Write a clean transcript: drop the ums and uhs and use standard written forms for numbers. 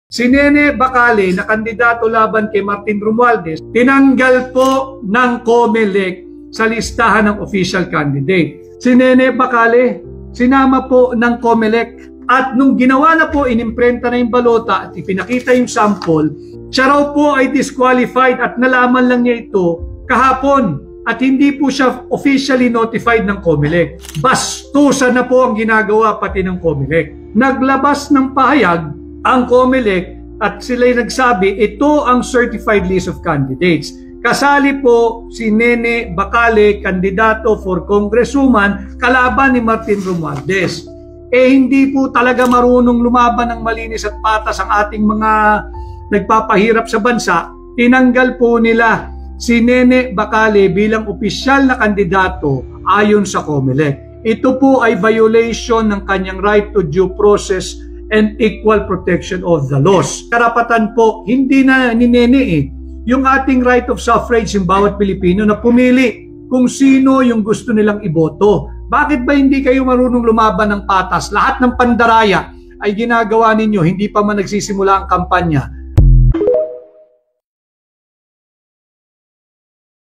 Si Nene Bacale na kandidato laban kay Martin Romualdez, tinanggal po ng COMELEC sa listahan ng official candidate. Si Nene Bacale, sinama po ng COMELEC at nung ginawa na po, inimprenta na yung balota at ipinakita yung sample, siya raw po ay disqualified at nalaman lang niya ito kahapon at hindi po siya officially notified ng COMELEC. Bastusan na po ang ginagawa pati ng COMELEC. Naglabas ng pahayag ang COMELEC at sila'y nagsabi, ito ang certified list of candidates. Kasali po si Nene Bacale, kandidato for congresswoman, kalaban ni Martin Romualdez. Hindi po talaga marunong lumaban ng malinis at patas ang ating mga nagpapahirap sa bansa. Tinanggal po nila si Nene Bacale bilang opisyal na kandidato ayon sa COMELEC. Ito po ay violation ng kanyang right to due process and equal protection of the laws. Karapatan po, hindi na ni Nene yung ating right of suffrage ng bawat Pilipino na pumili kung sino yung gusto nilang iboto. Bakit ba hindi kayo marunong lumaban ng patas? Lahat ng pandaraya ay ginagawa ninyo, hindi pa man nagsisimula ang kampanya.